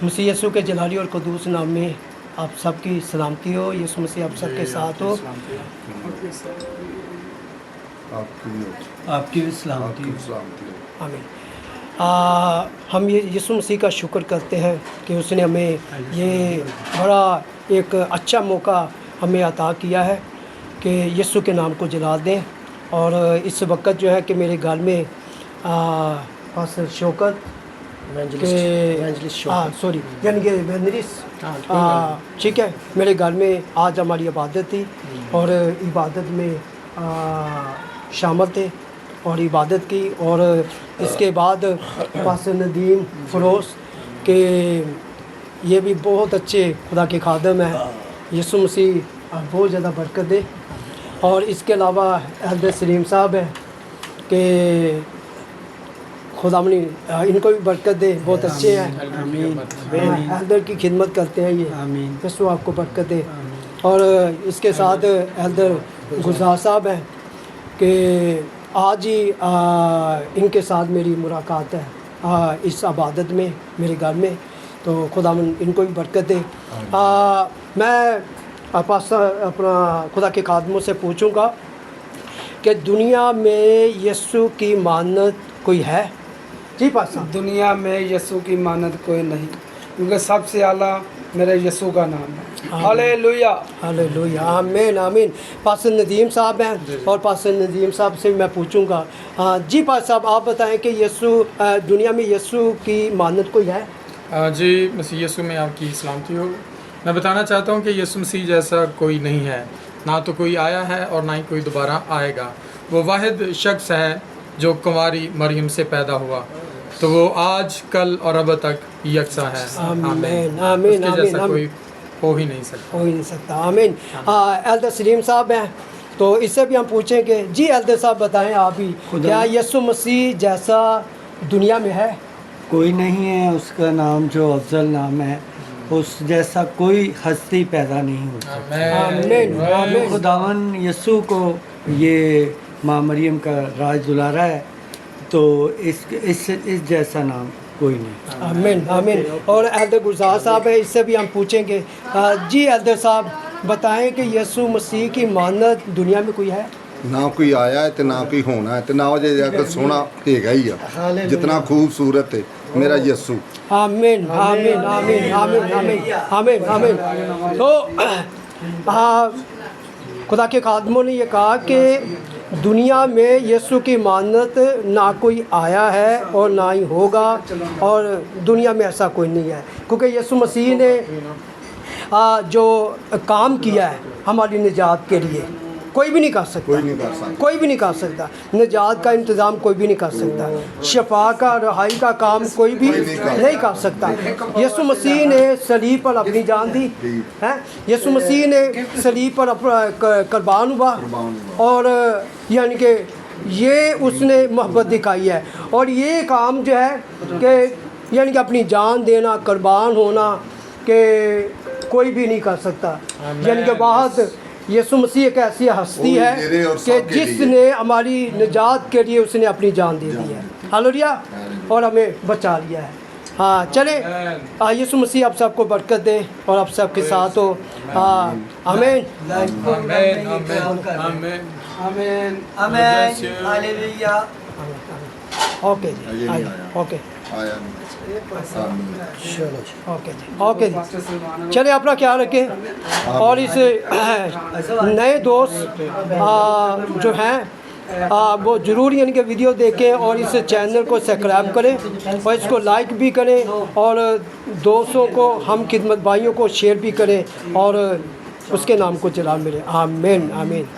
मसीह यीशु के जलाली और कदूस नाम में आप सबकी सलामती हो। यीशु मसीह आप सबके साथ हो। आपकी भी सलामती आमीन। हम ये यीशु मसीह का शुक्र करते हैं कि उसने हमें ये बड़ा एक अच्छा मौका हमें अता किया है कि यीशु के नाम को जला दें। और इस वक्त जो है कि मेरे घर में पास्टर शौकत सॉरी यानी कि इवेंजलिस्ट ठीक है, मेरे घर में आज हमारी इबादत थी और इबादत में शामिल थे और इबादत की। और इसके बाद पास्टर नदीम फरोस के ये भी बहुत अच्छे खुदा के खादम हैं। यीशु मसीह बहुत ज़्यादा बरकत दे। और इसके अलावा एल्डर सलीम साहब हैं कि खुदावंद इनको भी बरकत दे, बहुत अच्छे हैं, एल्डर की खिदमत करते हैं ये। यीशु आपको बरकत दे। और इसके साथ एल्डर गुलजार साहब हैं कि आज ही इनके साथ मेरी मुलाकात है इस इबादत में मेरे घर में, तो खुदावंद इनको भी बरकत दे। मैं पास्टर अपना खुदा के खादमों से पूछूंगा कि दुनिया में यीशु की मानत कोई है? जी पास्टर। दुनिया में यीशु की मानत कोई नहीं, क्योंकि सबसे आला मेरे यीशु का नाम है। हालेलुया हालेलुया आमीन आमीन। पास्टर नदीम साहब हैं और पास्टर नदीम साहब से मैं पूछूंगा। जी पास्टर साहब, आप बताएं कि यीशु दुनिया में यीशु की मानत कोई है? जी मसीह यीशु में आपकी सलामती हो। मैं बताना चाहता हूँ कि यीशु मसीह जैसा कोई नहीं है, ना तो कोई आया है और ना ही कोई दोबारा आएगा। वो वाहिद शख्स है जो कुंवारी मरियम से पैदा हुआ, तो वो आज कल और अब तक यकसा है। आमीन आमीन उसके जैसा आमीन। कोई हो ही नहीं सकता। हो ही नहीं सकता। आमीन। एल्डर सलीम साहब हैं, तो इससे भी हम पूछेंगे। जी एल्डर साहब बताएं आप ही, क्या यीशु मसीह जैसा दुनिया में है? कोई नहीं है उसका नाम जो अफजल नाम है, उस जैसा कोई हस्ती पैदा नहीं हो सकती। आमीन आमीन। खुदावन यीशु को ये माँ मरियम का राज दुलारा है, तो इस जैसा नाम कोई नहीं। आमीन आमीन। और एल्डर गुलजार साहब है, इससे भी हम पूछेंगे। जी एल्डर साहब बताएं कि यीशु मसीह की मानत दुनिया में कोई है? ना कोई आया है तो ना कोई होना है, तो ना वो जाकर सोना हैगा ही है, जितना खूबसूरत है मेरा यीशु। आमीन आमीन आमीन आमीन आमीन आमीन आमीन। तो खुदा के खादमों ने ये कहा कि दुनिया में यीशु की मानत ना कोई आया है और ना ही होगा, और दुनिया में ऐसा कोई नहीं है, क्योंकि यीशु मसीह ने जो काम किया है हमारी निजात के लिए कोई भी नहीं कर सकता। कोई भी नहीं कर सकता। निजात का इंतज़ाम कोई भी नहीं कर सकता। शफा का, रहाई का काम कोई भी नहीं कर सकता। यीशु मसीह ने सलीब पर अपनी जान दी है। यीशु मसीह ने सलीब पर कुर्बान हुआ, और यानी कि ये उसने मोहब्बत दिखाई है। और ये काम जो है कि यानी कि अपनी जान देना, कुर्बान होना, कि कोई भी नहीं कर सकता। यानी कि बहुत यीशु मसीह एक ऐसी हस्ती है कि जिसने हमारी निजात के लिए उसने अपनी जान दे दी है। हालेलुया। और हमें बचा लिया है। हाँ चले, यीशु मसीह आप सबको बरकत दे और आप सबके साथ हो। आमीन आमीन आमीन आमीन। हालेलुया। ओके जी, ओके चलो जी, ओके जी। चलिए अपना ख्याल रखें। और इस नए दोस्त जो हैं वो ज़रूर यानी कि वीडियो देखें और इस चैनल को सब्सक्राइब करें और इसको लाइक भी करें और दोस्तों को, हम खिदमत भाइयों को शेयर भी करें और उसके नाम को जलाल मिले। आमीन आमीन।